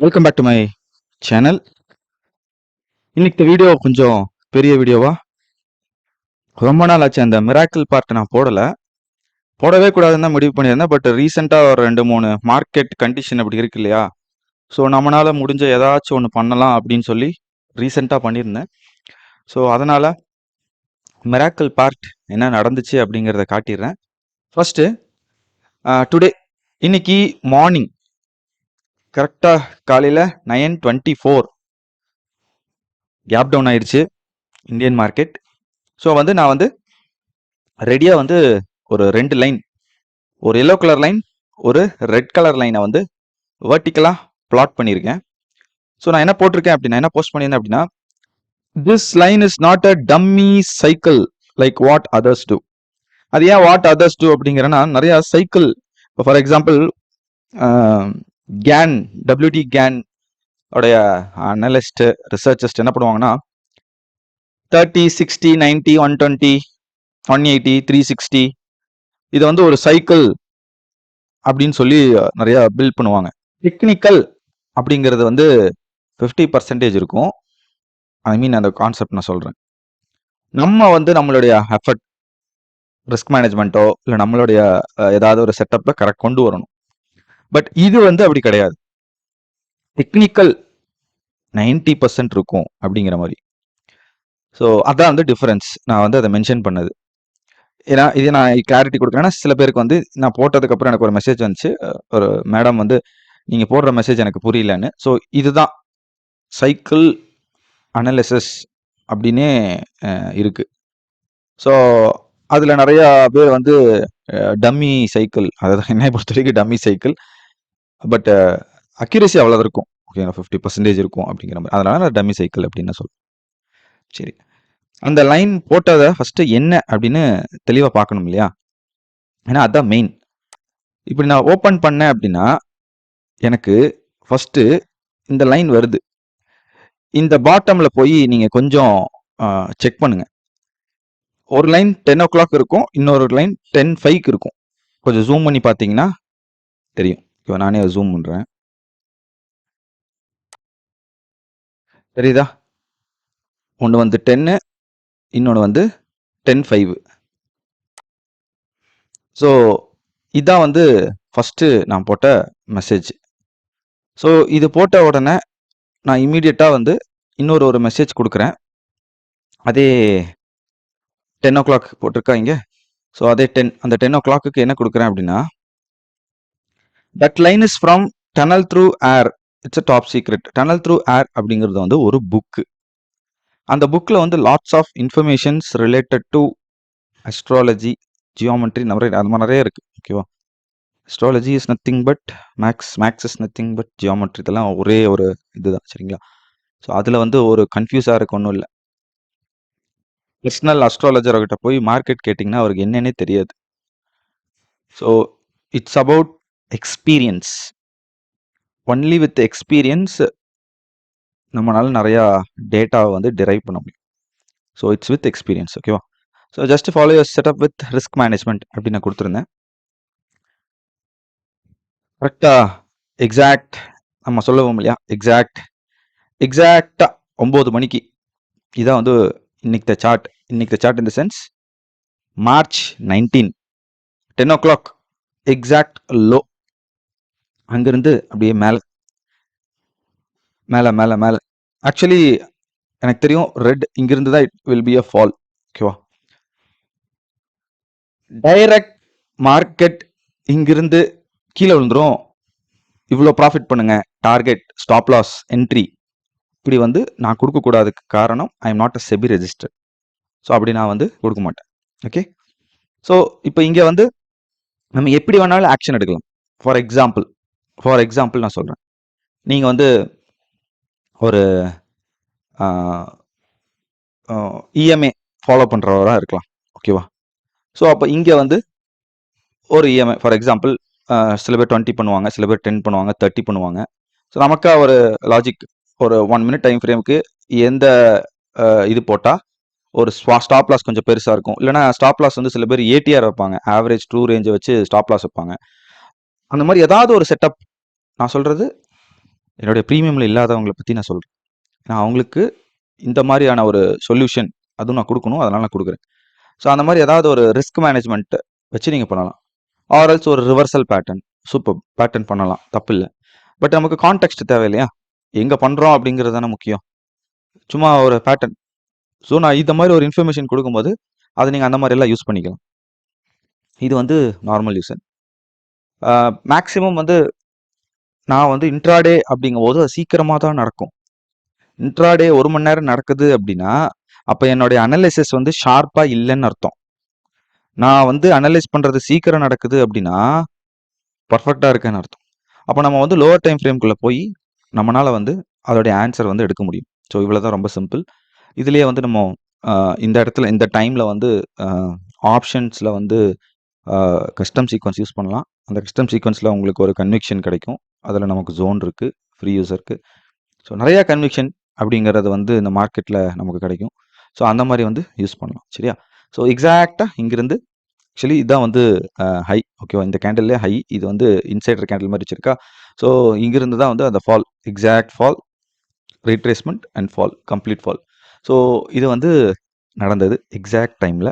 Welcome back to my channel. இன்னைக்கு video கொஞ்சம் பெரிய வீடியோவா. ரொம்ப நாள் ஆச்சு அந்த மிராக்கிள் பார்ட் நான் போடவே கூடாதுன்னு தான் முடிவு பண்ணியிருந்தேன். பட் ரீசெண்டாக ஒரு 2-3 மார்க்கெட் கண்டிஷன் அப்படி இருக்கு இல்லையா, ஸோ நம்மளால முடிஞ்ச ஏதாச்சும் ஒன்று பண்ணலாம் அப்படின்னு சொல்லி ரீசெண்டாக பண்ணியிருந்தேன். ஸோ அதனால மிராக்கிள் பார்ட் என்ன நடந்துச்சு அப்படிங்கிறத காட்டிடுறேன். ஃபர்ஸ்ட்டு டுடே இன்னைக்கு மார்னிங் கரெக்டாக காலையில் 9:24 கேப் டவுன் ஆயிடுச்சு இந்தியன் மார்க்கெட். ஸோ நான் ரெடியாக ஒரு 2 லைன், ஒரு எல்லோ கலர் லைன், ஒரு ரெட் கலர் லைனை வெர்டிக்கலாக பிளாட் பண்ணியிருக்கேன். ஸோ நான் என்ன போட்டிருக்கேன் அப்படின்னா, என்ன போஸ்ட் பண்ணியிருந்தேன் அப்படின்னா, this line is not a dummy cycle like what others do. அது ஏன் வாட் அதர்ஸ் டூ அப்படிங்கிறனா, நிறைய சைக்கிள், இப்போ for example Gann, W D Gann உடைய அனலிஸ்ட் ரிசர்ச்சர்ஸ்ட் என்ன பண்ணுவாங்கன்னா, 30, 60, 90, 120, 180, 360 இது ஒரு சைக்கிள் அப்படின்னு சொல்லி நிறைய பில்ட் பண்ணுவாங்க. டெக்னிக்கல் அப்படிங்கிறது 50% இருக்கும். ஐ மீன் அந்த கான்செப்ட் நான் சொல்றேன். நம்ம நம்மளுடைய எஃபர்ட், ரிஸ்க் மேனேஜ்மெண்ட்டோ இல்லை நம்மளுடைய ஏதாவது ஒரு செட்டப்ல கரெக்ட் கொண்டு வரணும். பட் இது அப்படி கிடையாது. டெக்னிக்கல் 90% இருக்கும் அப்படிங்கிற மாதிரி. ஸோ அதான் டிஃபரன்ஸ். நான் அதை மென்ஷன் பண்ணது. ஏன்னா இது நான் கிளாரிட்டி கொடுக்குறேன்னா, சில பேருக்கு நான் போட்டதுக்கப்புறம் எனக்கு ஒரு மெசேஜ் வந்துச்சு, ஒரு மேடம் நீங்கள் போடுற மெசேஜ் எனக்கு புரியலன்னு. ஸோ இதுதான் சைக்கிள் அனலிசிஸ் அப்படின்னே இருக்கு. ஸோ அதில் நிறையா பேர் டம்மி சைக்கிள், அதாவது என்னை பொறுத்த வரைக்கும் டம்மி சைக்கிள், பட் அக்யூரேசி அவ்வளோ இருக்கும். ஓகே, 50% இருக்கும் அப்படிங்கிற மாதிரி. அதனால நான் டம்மி சைக்கிள் அப்படின்னு சொல்லுவேன். சரி, அந்த லைன் போட்டதை ஃபர்ஸ்ட் என்ன அப்படின்னு தெளிவாக பார்க்கணும் இல்லையா, ஏன்னா அதுதான் மெயின். இப்படி நான் ஓப்பன் பண்ணேன் அப்படின்னா எனக்கு ஃபர்ஸ்ட் இந்த லைன் வருது. இந்த பாட்டம்ல போய் நீங்க கொஞ்சம் செக் பண்ணுங்க. ஒரு லைன் 10 o'clock இருக்கும், இன்னொரு லைன் 10:05 இருக்கும். கொஞ்சம் ஜூம் பண்ணி பார்த்தீங்கன்னா தெரியும். இப்போ நானே ஜூம் பண்றேன், தெரியுதா? ஒன்று 10, இன்னொன்று 10:05. ஸோ இதான் ஃபர்ஸ்ட் நான் போட்ட மெசேஜ். ஸோ இது போட்ட உடனே நான் இம்மீடியட்டாக இன்னொரு மெசேஜ் கொடுக்குறேன். அதே 10 o'clock போட்டிருக்கா இங்கே. ஸோ அதே அந்த 10 o'clock என்ன கொடுக்குறேன் அப்படின்னா, that line is from tunnel through air, it's a top secret. Tunnel through air அப்படிங்கிறது ஒரு புக்கு. அந்த புக்கில் lots of informations related to astrology, geometry, அது மாதிரி நிறைய இருக்கு. ஓகேவா? Astrology is nothing but maths, maths is nothing but geometry, இதெல்லாம் ஒரே ஒரு இதுதான். சரிங்களா? ஸோ அதில் ஒரு கன்ஃபியூஸாக இருக்கு ஒன்றும் இல்லை. பர்சனல் அஸ்ட்ராலஜர்கிட்ட போய் மார்க்கெட் கேட்டிங்கன்னா அவருக்கு என்னன்னே தெரியாது. So it's about experience. Only with experience நம்மளால நிறையா டேட்டாவை டிரைவ் பண்ண முடியும். So it's with experience. ஓகேவா? So just follow your setup with risk management அப்படின்னு நான் கொடுத்துருந்தேன். கரெக்டாக எக்ஸாக்ட் நம்ம சொல்லுவோம் இல்லையா, எக்ஸாக்டாக 9 மணிக்கு இதான் இன்னைக்கு த சார்ட். இன்னைக்கு the chart in the sense March 19, 10 o'clock exact low. அங்கிருந்து அப்படியே மேலே மேலே மேலே மேலே. ஆக்சுவலி எனக்கு தெரியும் ரெட் இங்கிருந்து தான் it will be a fall. ஓகேவா? டைரக்ட் மார்க்கெட் இங்கிருந்து கீழே விழுந்துரும். இவ்வளோ ப்ராஃபிட் பண்ணுங்க, டார்கெட், ஸ்டாப் லாஸ், என்ட்ரி, இப்படி நான் கொடுக்கக்கூடாதுக்கு காரணம் I am not a SEBI register. So அப்படி நான் கொடுக்க மாட்டேன். ஓகே? ஸோ இப்போ இங்கே நம்ம எப்படி வேணாலும் ஆக்ஷன் எடுக்கலாம். ஃபார் எக்ஸாம்பிள் நான் சொல்கிறேன், நீங்கள் ஒரு இஎம்ஐ ஃபாலோ பண்ணுறவராக இருக்கலாம். ஓகேவா? ஸோ அப்போ இங்கே ஒரு இஎம்ஐ ஃபார் எக்ஸாம்பிள் சில பேர் 20 பண்ணுவாங்க, சில பேர் 10 பண்ணுவாங்க, 30 பண்ணுவாங்க. ஸோ நமக்கா ஒரு லாஜிக், ஒரு 1 minute டைம் ஃப்ரேமுக்கு எந்த இது போட்டால் ஒரு ஸ்டாப் லாஸ் கொஞ்சம் பெருசாக இருக்கும். இல்லைனா ஸ்டாப் லாஸ் சில பேர் ஏடிஆர் வைப்பாங்க, ஆவரேஜ் ட்ரூ ரேஞ்சை வச்சு ஸ்டாப் லாஸ் வைப்பாங்க. அந்த மாதிரி ஏதாவது ஒரு செட்டப். நான் சொல்கிறது என்னுடைய ப்ரீமியமில் இல்லாதவங்களை பற்றி நான் சொல்கிறேன். நான் அவங்களுக்கு இந்த மாதிரியான ஒரு சொல்யூஷன் அதுவும் நான் கொடுக்கணும், அதனால நான் கொடுக்குறேன். ஸோ அந்த மாதிரி ஏதாவது ஒரு ரிஸ்க் மேனேஜ்மெண்ட் வச்சு நீங்கள் பண்ணலாம். ஆர்எல்ஸ் ஒரு ரிவர்சல் பேட்டர்ன், சூப்பர் பேட்டர்ன் பண்ணலாம், தப்பு இல்லை. பட் நமக்கு கான்டெக்ட் தேவை இல்லையா, எங்கே பண்ணுறோம் அப்படிங்கிறது தானே முக்கியம். சும்மா ஒரு பேட்டர்ன். ஸோ நான் இந்த மாதிரி ஒரு இன்ஃபர்மேஷன் கொடுக்கும்போது அதை நீங்கள் அந்த மாதிரி எல்லாம் யூஸ் பண்ணிக்கலாம். இது வந்து நார்மல் யூசன். மேக்ஸிமம் வந்து நான் வந்து இன்ட்ராடே அப்படிங்கும் போது அது சீக்கிரமாக தான் நடக்கும். இன்ட்ராடே 1 மணி நேரம் நடக்குது அப்படின்னா அப்போ என்னுடைய அனலைசிஸ் வந்து ஷார்ப்பாக இல்லைன்னு அர்த்தம். நான் வந்து அனலைஸ் பண்ணுறது சீக்கிரம் நடக்குது அப்படின்னா பர்ஃபெக்டாக இருக்கேன்னு அர்த்தம். அப்போ நம்ம வந்து லோவர் டைம் ஃப்ரேம்குள்ளே போய் நம்மளால் வந்து அதோடைய ஆன்சர் வந்து எடுக்க முடியும். ஸோ இவ்வளோ தான், ரொம்ப சிம்பிள். இதுலேயே வந்து நம்ம இந்த இடத்துல இந்த டைமில் வந்து ஆப்ஷன்ஸில் வந்து கஸ்டம் சீக்வன்ஸ் யூஸ் பண்ணலாம். அந்த கஸ்டம் சீக்வன்ஸில் உங்களுக்கு ஒரு கன்விக்ஷன் கிடைக்கும். அதில் நமக்கு ஜோன் இருக்குது ஃப்ரீ யூஸருக்கு. ஸோ நிறையா கன்விக்ஷன் அப்படிங்கிறது வந்து இந்த மார்க்கெட்டில் நமக்கு கிடைக்கும். ஸோ அந்த மாதிரி வந்து யூஸ் பண்ணலாம். சரியா? ஸோ எக்ஸாக்டாக இங்கிருந்து ஆக்சுவலி இதுதான் வந்து ஹை. ஓகேவா? இந்த கேண்டில்லே ஹை. இது வந்து இன்சைடர் கேண்டில் மாதிரி வச்சிருக்கா. ஸோ இங்கிருந்து தான் வந்து அந்த fall, exact fall, retracement and fall, complete fall. So இது வந்து நடந்தது எக்ஸாக்ட் டைமில்.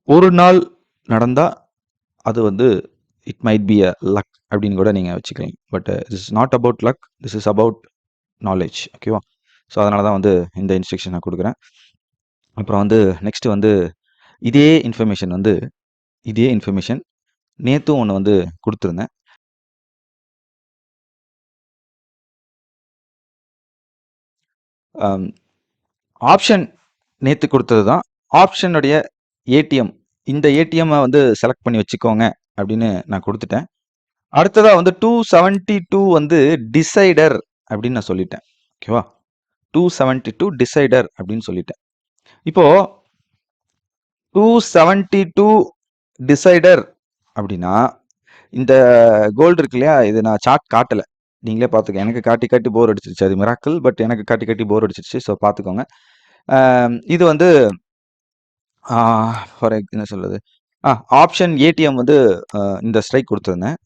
ஒரு நாள் நடந்தால் அது வந்து it might be a luck அப்படின்னு கூட நீங்கள் வச்சுக்கலாம். But this is not about luck, this is about knowledge. ஓகேவா? ஸோ அதனால தான் வந்து இந்த இன்ஸ்ட்ரக்ஷன் நான் கொடுக்குறேன். அப்புறம் வந்து நெக்ஸ்ட் வந்து இதே இன்ஃபர்மேஷன் நேற்றும் ஒன்று வந்து கொடுத்துருந்தேன். ஆப்ஷன் நேற்று கொடுத்தது தான். ஆப்ஷனுடைய ஏடிஎம், இந்த ஏடிஎம்மை வந்து செலக்ட் பண்ணி வச்சுக்கோங்க அப்படின்னு நான் கொடுத்துட்டேன். அடுத்ததாக வந்து 272 வந்து டிசைடர் அப்படின்னு நான் சொல்லிட்டேன். ஓகேவா? 272 டிசைடர் அப்படின்னு சொல்லிட்டேன். இப்போ 272 டிசைடர் அப்படின்னா இந்த கோல்டு இருக்கு இல்லையா, இது நான் சார்ட் காட்டலை, நீங்களே பார்த்துக்க. எனக்கு காட்டி காட்டி போர் அடிச்சிருச்சு, அது மிராக்கிள். பட் எனக்கு காட்டி காட்டி போர் அடிச்சிருச்சு. ஸோ பார்த்துக்கோங்க. இது வந்து ஃபார் என்ன சொல்கிறது, ஆப்ஷன் ஏடிஎம் வந்து இந்த ஸ்ட்ரைக் கொடுத்துருந்தேன்.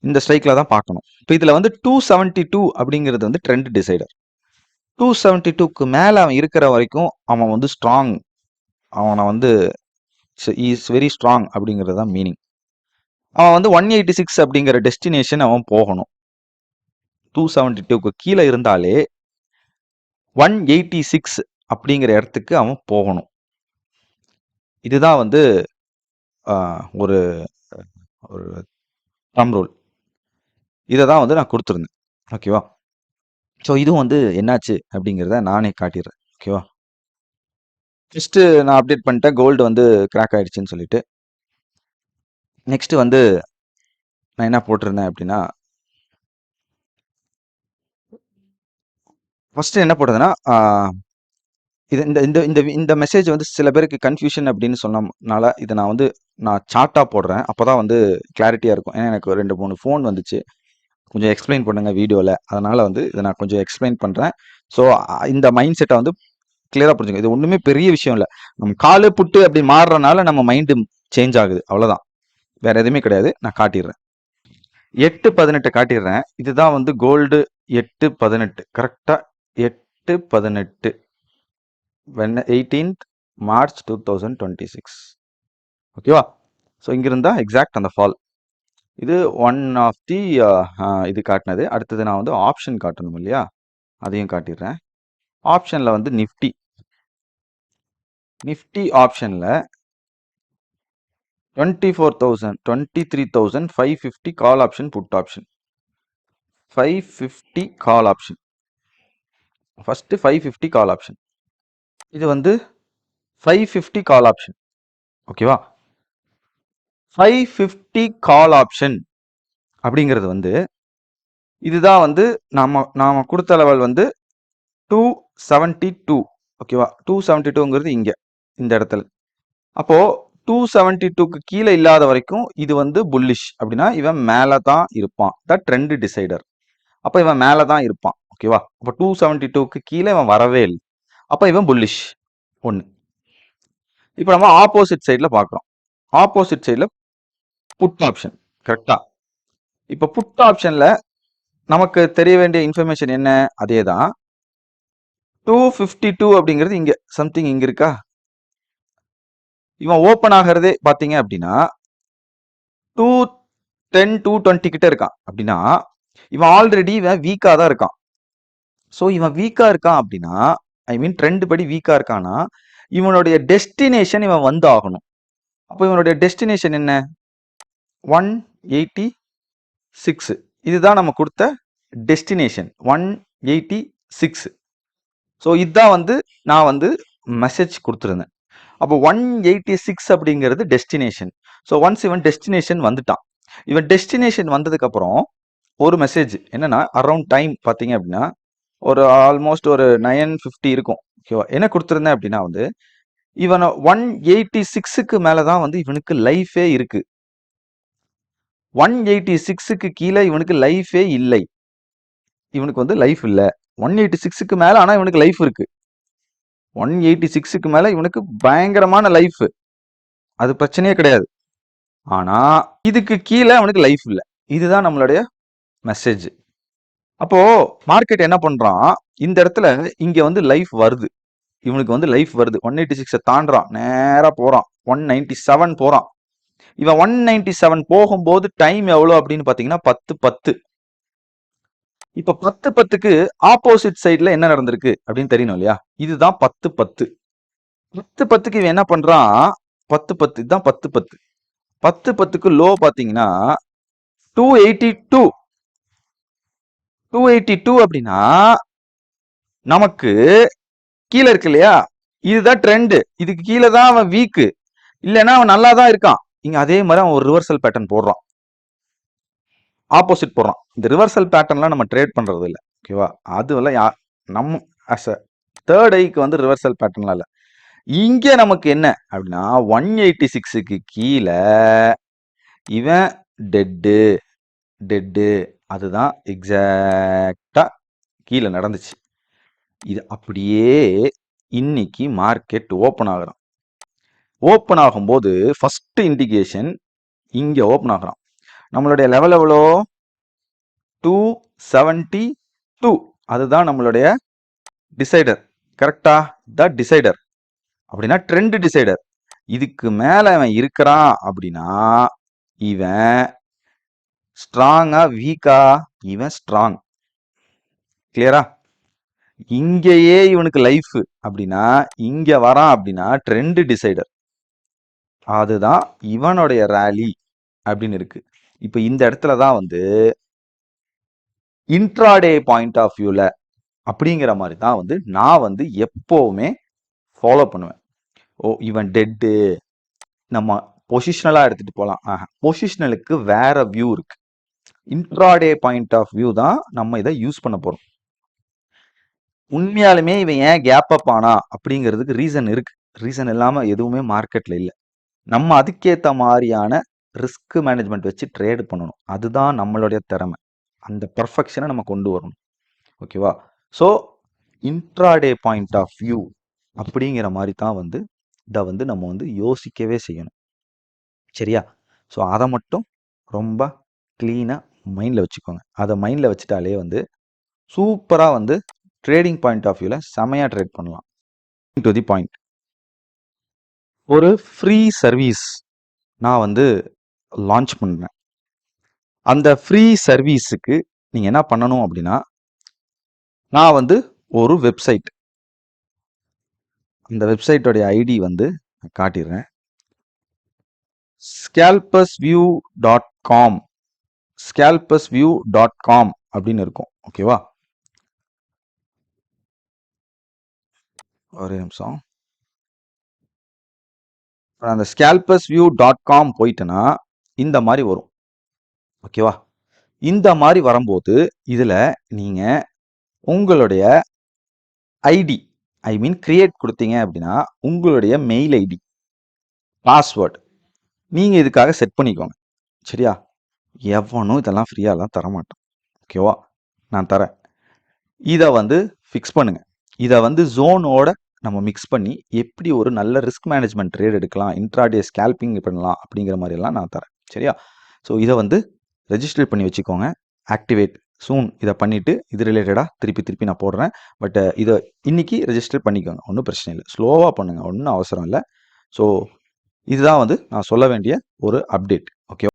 இந்த ஸ்ட்ரைக்கில் தான் பார்க்கணும். இப்போ இதில் வந்து 272 அப்படிங்கிறது வந்து ட்ரெண்ட் டிசைடர். 272க்கு மேலே அவன் இருக்கிற வரைக்கும் அவன் வந்து ஸ்ட்ராங், அவனை வந்து இஸ் வெரி ஸ்ட்ராங் அப்படிங்கிறது தான் மீனிங். அவன் வந்து 186 அப்படிங்கிற டெஸ்டினேஷன் அவன் போகணும். 272க்கு கீழே இருந்தாலே 186 அப்படிங்கிற இடத்துக்கு அவன் போகணும். இதுதான் வந்து ஒரு ஒரு டம் ரூல். இதை தான் வந்து நான் கொடுத்துருந்தேன். ஓகேவா? ஸோ இதுவும் வந்து என்னாச்சு அப்படிங்கிறத நானே காட்டிடுறேன். ஓகேவா? ஃபஸ்ட்டு நான் அப்டேட் பண்ணிட்டேன், கோல்டு வந்து கிராக் ஆகிடுச்சின்னு சொல்லிட்டு. நெக்ஸ்ட்டு வந்து நான் என்ன போட்டிருந்தேன் அப்படின்னா, ஃபஸ்ட்டு என்ன போட்டதுன்னா, இது இந்த இந்த இந்த இந்த மெசேஜ் வந்து சில பேருக்கு கன்ஃபியூஷன் அப்படின்னு சொன்னனால இதை நான் சார்ட்டாக போடுறேன். அப்போ தான் வந்து கிளாரிட்டியாக இருக்கும். ஏன்னா எனக்கு 2-3 ஃபோன் வந்துச்சு, கொஞ்சம் எக்ஸ்பிளைன் பண்ணுங்கள் வீடியோவில். அதனால் வந்து இதை நான் கொஞ்சம் எக்ஸ்பிளைன் பண்ணுறேன். ஸோ இந்த மைண்ட் செட்டை வந்து கிளியராக புரிஞ்சுங்க. இது ஒன்றுமே பெரிய விஷயம் இல்லை. நம்ம காலு புட்டு அப்படி மாறுறனால நம்ம மைண்டு சேஞ்ச் ஆகுது, அவ்வளோதான். வேற எதுவுமே கிடையாது. நான் காட்டிடுறேன். 8-18 காட்டிடுறேன். இதுதான் வந்து கோல்டு 8-18, கரெக்டாக 8-18, 18th March 2026. ஓகேவா? ஸோ இங்கிருந்தா எக்ஸாக்ட் அந்த ஃபால். இது ஒன் ஆஃப் தி இது காட்டினது. அடுத்தது நான் வந்து ஆப்ஷன் காட்டணும் இல்லையா, அதையும் காட்டிடுறேன். ஆப்ஷனில் வந்து நிஃப்டி ஆப்ஷனில் 23,550 call option, put option. 550 call option. First 550 call option. இது வந்து 550 கால் ஆப்ஷன். ஓகேவா? 550 கால் ஆப்ஷன் அப்படிங்கிறது வந்து இதுதான் வந்து நாம கொடுத்த லெவல் வந்து 272. ஓகேவா? 272ங்கிறது இங்கே இந்த இடத்துல. அப்போ 272க்கு கீழே இல்லாத வரைக்கும் இது வந்து புல்லிஷ். அப்படின்னா இவன் மேலே தான் இருப்பான். த ட்ரெண்ட் டிசைடர். அப்போ இவன் மேலே தான் இருப்பான். ஓகேவா? அப்போ 272க்கு கீழே இவன் வரவே இல்லை. அப்போ இவன் புல்லிஷ். ஒன்று. இப்போ நம்ம ஆப்போசிட் சைடில் பார்க்குறோம். ஆப்போசிட் சைடில் புட் ஆப்ஷன். கரெக்டா? இப்போ புட் ஆப்ஷனில் நமக்கு தெரிய வேண்டிய இன்ஃபர்மேஷன் என்ன? அதே தான். 252 அப்படிங்கிறது இங்க சம்திங் இங்க இருக்கா? இவன் ஓப்பன் ஆகிறதே பார்த்தீங்க அப்படின்னா 210 220 கிட்ட இருக்கான். அப்படின்னா இவன் ஆல்ரெடி இவன் வீக்கா தான் இருக்கான். ஸோ இவன் வீக்கா இருக்கான் அப்படின்னா ஐ மீன் ட்ரெண்ட் படி வீக்கா இருக்கான்னா இவனுடைய டெஸ்டினேஷன் இவன் வந்து ஆகணும். அப்போ இவனுடைய டெஸ்டினேஷன் என்ன? 186. இதுதான் நம்ம கொடுத்த டெஸ்டினேஷன் 186. ஸோ இதுதான் வந்து நான் வந்து மெசேஜ் கொடுத்துருந்தேன். அப்போ 186 அப்படிங்கிறது டெஸ்டினேஷன். ஸோ ஒன்ஸ் இவன் டெஸ்டினேஷன் வந்துட்டான். இவன் டெஸ்டினேஷன் வந்ததுக்கு அப்புறம் ஒரு மெசேஜ் என்னன்னா அரௌண்ட் டைம் பார்த்தீங்க அப்படின்னா ஒரு ஆல்மோஸ்ட் ஒரு 9:50 இருக்கும். ஓகேவா? என்ன கொடுத்துருந்தேன் அப்படின்னா வந்து இவனை 186க்கு மேல தான் வந்து இவனுக்கு லைஃபே இருக்கு. 186க்கு கீழே இவனுக்கு லைஃபே இல்லை. இவனுக்கு வந்து லைஃப் இல்ல. 186க்கு மேல ஆனா இவனுக்கு லைஃப் இருக்கு. 186க்கு மேல இவனுக்கு பயங்கரமான லைஃப். அது பிரச்சனையே கிடையாது. ஆனா இதுக்கு கீழே அவனுக்கு லைஃப் இல்ல. இதுதான் நம்மளுடைய மெசேஜ். அப்போ மார்க்கெட் என்ன பண்றான்? இந்த இடத்துல இங்க வந்து லைஃப் வருது. இவனுக்கு வந்து லைஃப் வருது. 186 தாண்டான், நேரா போறான். 197 போறான். இவன் 197 போகும்போது டைம் எவ்வளவு அப்படின்னு பாத்தீங்கன்னா 10:10. இப்ப 10:10க்கு ஆப்போசிட் சைட்ல என்ன நடந்திருக்கு அப்படின்னு தெரியணும் இல்லையா? இதுதான் 10:10. 10:10க்கு இவன் என்ன பண்றான்? 10:10 இதுதான் 10:10. 10:10க்கு லோ பாத்தீங்கன்னா 282. 282 அப்படின்னா நமக்கு கீழே இருக்கு இல்லையா? இதுதான் ட்ரெண்ட். இதுக்கு கீழே தான் அவன் வீக்கு. இல்லைன்னா அவன் நல்லா தான் இருக்கான். இங்க அதே மாதிரி அவன் ஒரு ரிவர்சல் பேட்டர்ன் போடுறான், ஆப்போசிட் போடுறான். இந்த ரிவர்சல் பேட்டர்ன்லாம் நம்ம ட்ரேட் பண்றது இல்லை. ஓகேவா? அதுவெல்லாம் நம்ம அஸ் அ தேர்ட் ஐக்கு வந்து ரிவர்சல் பேட்டர்ன்லாம் இல்லை. இங்க நமக்கு என்ன அப்படின்னா 186க்கு கீழே இவன் டெட்டு. அதுதான் எக்ஸாக்டா கீழே நடந்துச்சு. இது அப்படியே இன்னைக்கு மார்க்கெட் ஓப்பன் ஆகுறான். ஓப்பன் ஆகும்போது ஃபர்ஸ்ட் இண்டிகேஷன் இங்க ஓப்பன் ஆகுறான். நம்மளுடைய லெவல் எவ்வளோ? 272. அதுதான் நம்மளுடைய டிசைடர். கரெக்டா? த டிசைடர் அப்படின்னா ட்ரெண்ட் டிசைடர். இதுக்கு மேல அவன் இருக்கிறான் அப்படின்னா இவன் ஸ்ட்ராங்கா வீக்கா? இவன் ஸ்ட்ராங். கிளியரா? இங்கேயே இவனுக்கு லைஃப் அப்படின்னா இங்க வரான் அப்படின்னா ட்ரெண்ட் டிசைடர். அதுதான் இவனுடைய ரேலி அப்படின்னு இருக்கு. இப்ப இந்த இடத்துல தான் வந்து இன்ட்ராடே பாயிண்ட் ஆஃப் வியூல அப்படிங்கிற மாதிரி தான் வந்து நான் வந்து எப்பவுமே ஃபாலோ பண்ணுவேன். ஓ இவன் டெட்டு, நம்ம பொசிஷனலா எடுத்துட்டு போகலாம். பொசிஷனலுக்கு வேற வியூ இருக்கு. இன்ட்ராடே பாயிண்ட் ஆஃப் வியூ தான் நம்ம இதை யூஸ் பண்ண போறோம். உண்மையாலுமே இவன் ஏன் கேப் அப் ஆனா அப்படிங்கிறதுக்கு ரீசன் இருக்கு. ரீசன் இல்லாம எதுவுமே மார்க்கெட்ல இல்லை. நம்ம அதுக்கேற்ற மாதிரியான ரிஸ்க் மேனேஜ்மெண்ட் வச்சு ட்ரேட் பண்ணணும். அதுதான் நம்மளுடைய திறமை. அந்த பர்ஃபெக்ஷனை நம்ம கொண்டு வரணும். ஓகேவா? So intraday point of view அப்படிங்கிற மாதிரி தான் வந்து இதை வந்து நம்ம வந்து யோசிக்கவே செய்யணும். சரியா? ஸோ அதை மட்டும் ரொம்ப கிளீனாக மைண்டில் வச்சுக்கோங்க. அதை மைண்டில் வச்சுட்டாலே வந்து சூப்பராக வந்து ட்ரேடிங் பாயிண்ட் ஆஃப் வியூவில் செமையாக ட்ரேட் பண்ணலாம். டு தி பாயிண்ட், ஒரு ஃப்ரீ சர்வீஸ் நான் வந்து லான்ச் பண்ணுறேன். அந்த ஃப்ரீ சர்வீஸுக்கு நீங்கள் என்ன பண்ணணும் அப்படின்னா நான் வந்து ஒரு வெப்சைட், அந்த வெப்சைட்டோடைய ஐடி வந்து காட்டிடுறேன். scalpersview.com scalpersview.com அப்படின்னு இருக்கும். ஓகேவா? ஒரு நிமிஷம். அந்த scalpersview.com போயிட்டேன்னா இந்த மாதிரி வரும். ஓகேவா? இந்த மாதிரி வரும்போது இதுல நீங்க உங்களுடைய ஐடி ஐ மீன் கிரியேட் கொடுத்தீங்க அப்படின்னா உங்களுடைய மெயில் ஐடி, பாஸ்வேர்டு நீங்க இதுக்காக செட் பண்ணிக்கோங்க. சரியா? எவனும் இதெல்லாம் ஃப்ரீயாலாம் தரமாட்டான். ஓகேவா? நான் தரேன். இதை வந்து ஃபிக்ஸ் பண்ணுங்க. இதை வந்து ஜோனோட நம்ம மிக்ஸ் பண்ணி எப்படி ஒரு நல்ல ரிஸ்க் மேனேஜ்மெண்ட் ட்ரேட் எடுக்கலாம், இன்ட்ராடே ஸ்கேல்பிங் பண்ணலாம் அப்படிங்கிற மாதிரி எல்லாம் நான் தரேன். சரியா? ஸோ இதை வந்து ரெஜிஸ்டர் பண்ணி வச்சுக்கோங்க. ஆக்டிவேட் சூன் இதை பண்ணிவிட்டு இது ரிலேட்டடாக திருப்பி நான் போடுறேன். பட் இதை இன்னைக்கு ரெஜிஸ்டர் பண்ணிக்கோங்க, ஒன்றும் பிரச்சனை இல்லை. ஸ்லோவாக பண்ணுங்கள், ஒன்றும் அவசரம் இல்லை. ஸோ இதுதான் வந்து நான் சொல்ல வேண்டிய ஒரு அப்டேட். ஓகே.